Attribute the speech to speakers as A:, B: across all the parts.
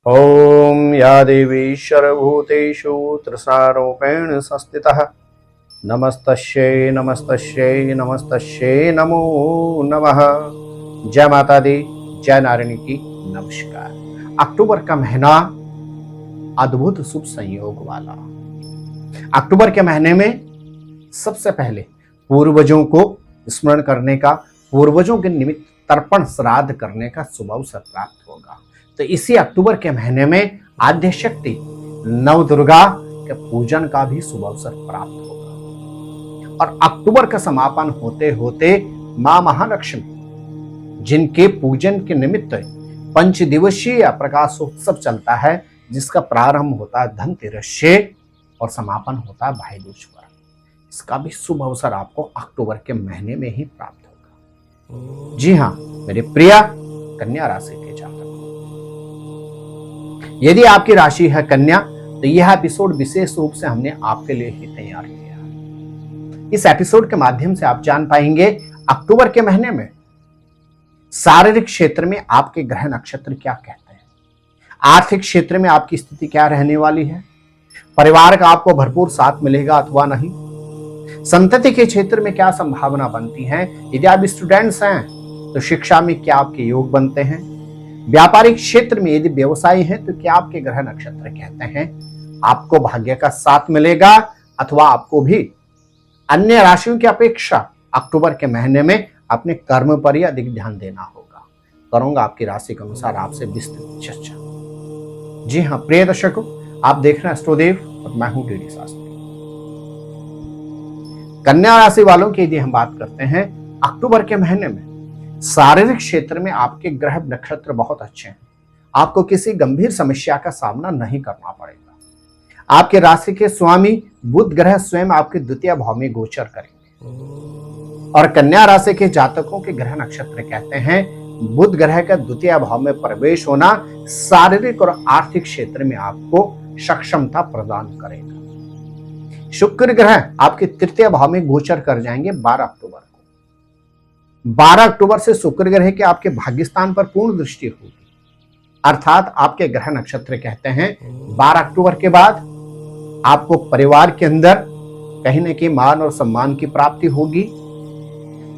A: ओम या देवी सर्वभूतेषु तृषारूपेण संस्थितः नमस्तस्यै नमस्तस्यै नमस्तस्यै नमो नमः। जय माता दी, जय नारायणी की नमस्कार। अक्टूबर का महीना अद्भुत शुभ संयोग वाला। अक्टूबर के महीने में सबसे पहले पूर्वजों को स्मरण करने का, पूर्वजों के निमित्त तर्पण श्राद्ध करने का शुभ अवसर प्राप्त होगा। तो इसी अक्टूबर के महीने में आद्य शक्ति नव दुर्गा के पूजन का भी शुभ अवसर प्राप्त होगा। और अक्टूबर का समापन होते होते मां महालक्ष्मी, जिनके पूजन के निमित्त 5 दिवसीय प्रकाशोत्सव चलता है, जिसका प्रारंभ होता है धनतेरस से और समापन होता है भाई दूज पर, इसका भी शुभ अवसर आपको अक्टूबर के महीने में ही प्राप्त होगा। जी हाँ मेरे प्रिय कन्या राशि के जातक, यदि आपकी राशि है कन्या, तो यह एपिसोड विशेष रूप से हमने आपके लिए ही तैयार किया है। इस एपिसोड के माध्यम से आप जान पाएंगे अक्टूबर के महीने में शारीरिक क्षेत्र में आपके ग्रह नक्षत्र क्या कहते हैं, आर्थिक क्षेत्र में आपकी स्थिति क्या रहने वाली है, परिवार का आपको भरपूर साथ मिलेगा अथवा नहीं, संतति के क्षेत्र में क्या संभावना बनती है, यदि आप स्टूडेंट्स हैं तो शिक्षा में क्या आपके योग बनते हैं, व्यापारिक क्षेत्र में यदि व्यवसायी हैं तो क्या आपके ग्रह नक्षत्र कहते हैं, आपको भाग्य का साथ मिलेगा अथवा आपको भी अन्य राशियों की अपेक्षा अक्टूबर के महीने में अपने कर्म पर ही अधिक ध्यान देना होगा। करूंगा आपकी राशि के अनुसार आपसे विस्तृत चर्चा। जी हाँ प्रिय दर्शकों, आप देख रहे हैं एस्ट्रोदेव और मैं हूं डीडी शास्त्री। कन्या राशि वालों की यदि हम बात करते हैं, अक्टूबर के महीने में शारीरिक क्षेत्र में आपके ग्रह नक्षत्र बहुत अच्छे हैं। आपको किसी गंभीर समस्या का सामना नहीं करना पड़ेगा। आपके राशि के स्वामी बुध ग्रह स्वयं आपके द्वितीय भाव में गोचर करेंगे। और कन्या राशि के जातकों के ग्रह नक्षत्र कहते हैं बुध ग्रह का द्वितीय भाव में प्रवेश होना शारीरिक और आर्थिक क्षेत्र में आपको सक्षमता प्रदान करेगा। शुक्र ग्रह आपके तृतीय भाव में गोचर कर जाएंगे 12 अक्टूबर को। 12 अक्टूबर से शुक्र ग्रह के आपके भाग्यस्थान पर पूर्ण दृष्टि होगी, अर्थात आपके ग्रह नक्षत्र कहते हैं 12 अक्टूबर के बाद आपको परिवार के अंदर कहीं न कहीं मान और सम्मान की प्राप्ति होगी।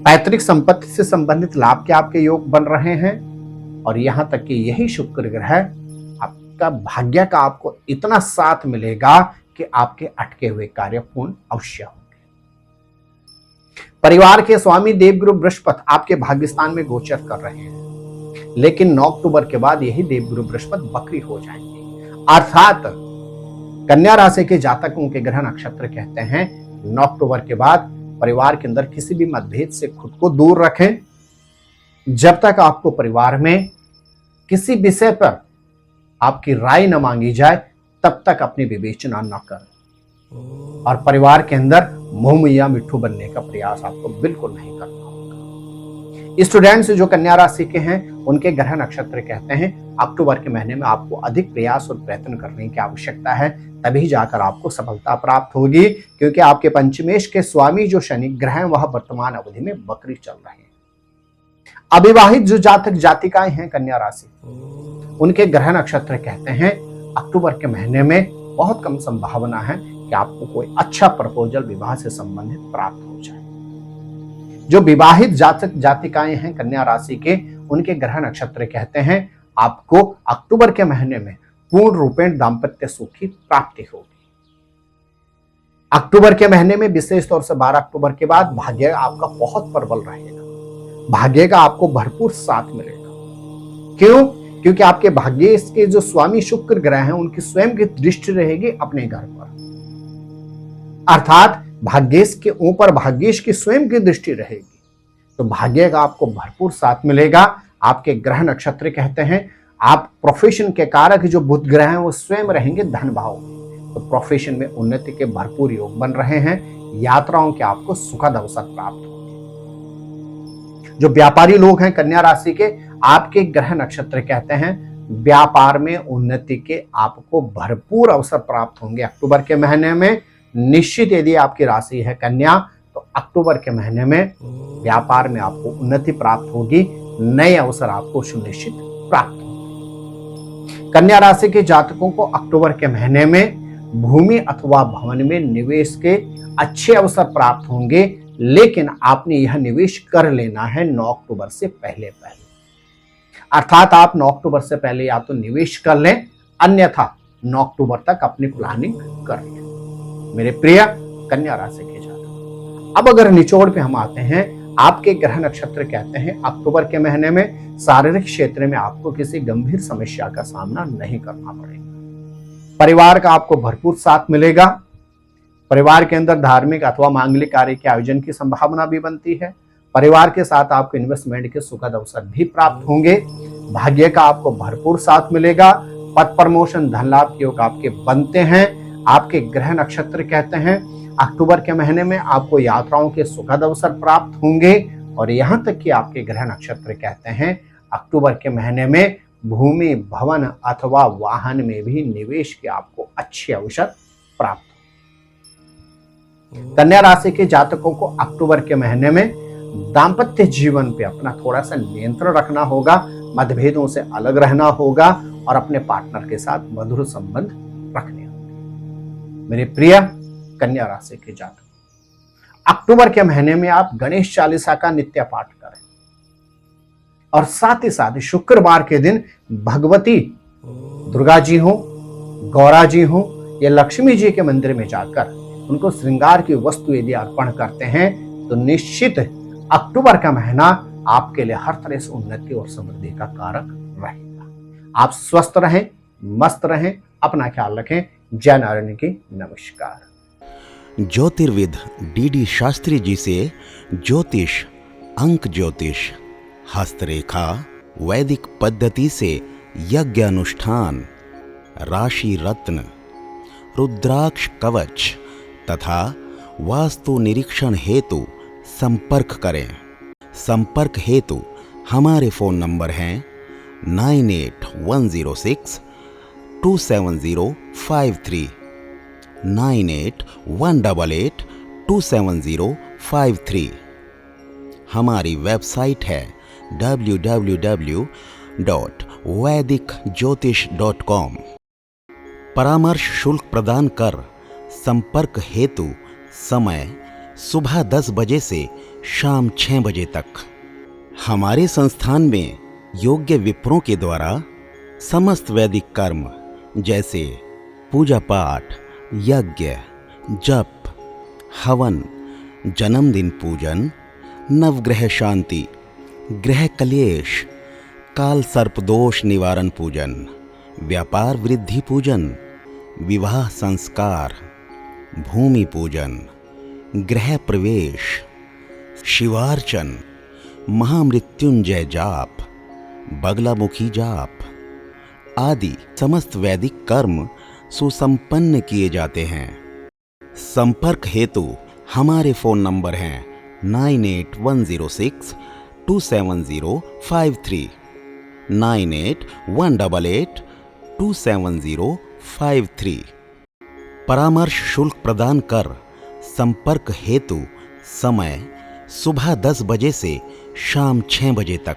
A: पैतृक संपत्ति से संबंधित लाभ के आपके योग बन रहे हैं। और यहां तक कि यही शुक्र ग्रह आपका भाग्य का आपको इतना साथ मिलेगा कि आपके अटके हुए कार्य पूर्ण अवश्य होंगे। परिवार के स्वामी देवगुरु बृहस्पति आपके भाग्यस्थान में गोचर कर रहे हैं, लेकिन 9 अक्टूबर के बाद यही देवगुरु बृहस्पति बकरी हो जाएंगे। अर्थात कन्या राशि के जातकों के ग्रह नक्षत्र कहते हैं 9 अक्टूबर के बाद परिवार के अंदर किसी भी मतभेद से खुद को दूर रखें। जब तक आपको परिवार में किसी विषय पर आपकी राय न मांगी जाए, तब तक अपनी विवेचना न करें। और परिवार के अंदर मुंह मियां मिट्ठू बनने का प्रयास आपको बिल्कुल नहीं करना होगा। स्टूडेंट्स जो कन्या राशि के हैं, उनके ग्रह नक्षत्र कहते हैं अक्टूबर के महीने में आपको अधिक प्रयास और प्रयत्न करने की आवश्यकता है, तभी जाकर आपको सफलता प्राप्त होगी। क्योंकि आपके पंचमेश के स्वामी जो शनि ग्रह हैं, वह वर्तमान अवधि में बकरी चल रहे हैं। अविवाहित जो जातक जातिकाएं हैं कन्या राशि, उनके ग्रह नक्षत्र कहते हैं अक्टूबर के महीने में बहुत कम संभावना है कि आपको कोई अच्छा प्रपोजल विवाह से संबंधित प्राप्त हो जाए। जो विवाहित जातक जातिकाएं हैं कन्या राशि के, उनके ग्रह नक्षत्र कहते हैं आपको अक्टूबर के महीने में पूर्ण रूपेण दाम्पत्य सुख की प्राप्ति होगी। अक्टूबर के महीने में विशेष तौर से 12 अक्टूबर के बाद भाग्य आपका बहुत प्रबल रहेगा। भाग्य का आपको भरपूर साथ मिलेगा। क्यों? क्योंकि आपके भाग्य के जो स्वामी शुक्र ग्रह हैं, उनकी स्वयं की दृष्टि रहेगी अपने घर पर, अर्थात भाग्येश के ऊपर भाग्येश की स्वयं की दृष्टि रहेगी। तो भाग्य का आपको भरपूर साथ मिलेगा। आपके ग्रह नक्षत्र कहते हैं आप प्रोफेशन के कारक जो बुध ग्रह हैं, वो स्वयं रहेंगे धन भाव में। तो प्रोफेशन में उन्नति के भरपूर योग बन रहे हैं। यात्राओं के आपको सुखद अवसर प्राप्त होंगे। जो व्यापारी लोग हैं कन्या राशि के, आपके ग्रह नक्षत्र कहते हैं व्यापार में उन्नति के आपको भरपूर अवसर प्राप्त होंगे अक्टूबर के महीने में। निश्चित यदि आपकी राशि है कन्या, तो अक्टूबर के महीने में व्यापार में आपको उन्नति प्राप्त होगी, नए अवसर आपको सुनिश्चित प्राप्त होंगे। कन्या राशि के जातकों को अक्टूबर के महीने में भूमि अथवा भवन में निवेश के अच्छे अवसर प्राप्त होंगे, लेकिन आपने यह निवेश कर लेना है 9 अक्टूबर से पहले। अर्थात आप 9 अक्टूबर से पहले या तो निवेश कर लें, अन्यथा 9 अक्टूबर तक अपनी प्लानिंग कर लें। मेरे प्रिय कन्या राशि के जातक, अब अगर निचोड़ पे हम आते हैं, आपके ग्रह नक्षत्र कहते हैं अक्टूबर के महीने में शारीरिक क्षेत्र में आपको किसी गंभीर समस्या का सामना नहीं करना पड़ेगा। परिवार का आपको भरपूर साथ मिलेगा। परिवार के अंदर धार्मिक अथवा मांगलिक कार्य के आयोजन की संभावना भी बनती है। परिवार के साथ आपको इन्वेस्टमेंट के सुखद अवसर भी प्राप्त होंगे। भाग्य का आपको भरपूर साथ मिलेगा। पद प्रमोशन धन लाभ के योग आपके बनते हैं। आपके ग्रह नक्षत्र कहते हैं अक्टूबर के महीने में आपको यात्राओं के सुखद अवसर प्राप्त होंगे, और यहां तक कि आपके ग्रह नक्षत्र कहते हैं अक्टूबर के महीने में भूमि भवन अथवा वाहन में भी निवेश के आपको अच्छे अवसर प्राप्त होंगे। कन्या राशि के जातकों को अक्टूबर के महीने में दाम्पत्य जीवन पे अपना थोड़ा सा नियंत्रण रखना होगा, मतभेदों से अलग रहना होगा और अपने पार्टनर के साथ मधुर संबंध रखने होंगे। मेरे प्रिय कन्या राशि के जातक, अक्टूबर के महीने में आप गणेश चालीसा का नित्य पाठ करें और साथ ही साथ शुक्रवार के दिन भगवती दुर्गा जी हो, गौरा जी हो या लक्ष्मी जी के मंदिर में जाकर उनको श्रृंगार की वस्तु यदि अर्पण करते हैं तो निश्चित अक्टूबर का महीना आपके लिए हर तरह से उन्नति और समृद्धि का कारक रहेगा। आप स्वस्थ रहें, मस्त रहें, अपना ख्याल रखें। जय नारायण की नमस्कार।
B: ज्योतिर्विद डीडी शास्त्री जी से ज्योतिष, अंक ज्योतिष, हस्तरेखा, वैदिक पद्धति से यज्ञ अनुष्ठान, राशि रत्न, रुद्राक्ष कवच तथा वास्तु निरीक्षण हेतु संपर्क करें। संपर्क हेतु हमारे फोन नंबर हैं 9810627053, 9818827053। हमारी वेबसाइट है www.vedicjyotish.com। परामर्श शुल्क प्रदान कर संपर्क हेतु समय सुबह 10 बजे से शाम 6 बजे तक। हमारे संस्थान में योग्य विप्रों के द्वारा समस्त वैदिक कर्म जैसे पूजा पाठ, यज्ञ, जप, हवन, जन्मदिन पूजन, नवग्रह शांति, ग्रह कलेश, काल सर्पदोष निवारण पूजन, व्यापार वृद्धि पूजन, विवाह संस्कार, भूमि पूजन, गृह प्रवेश, शिवार्चन, महामृत्युंजय जाप, बगलामुखी जाप आदि समस्त वैदिक कर्म सुसंपन्न किए जाते हैं। संपर्क हेतु हमारे फोन नंबर हैं 9810627053, 9818827053। परामर्श शुल्क प्रदान कर संपर्क हेतु समय सुबह 10 बजे से शाम 6 बजे तक।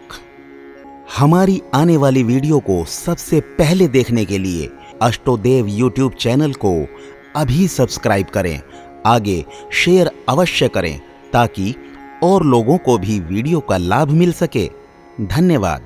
B: हमारी आने वाली वीडियो को सबसे पहले देखने के लिए अष्टोदेव यूट्यूब चैनल को अभी सब्सक्राइब करें। आगे शेयर अवश्य करें ताकि और लोगों को भी वीडियो का लाभ मिल सके। धन्यवाद।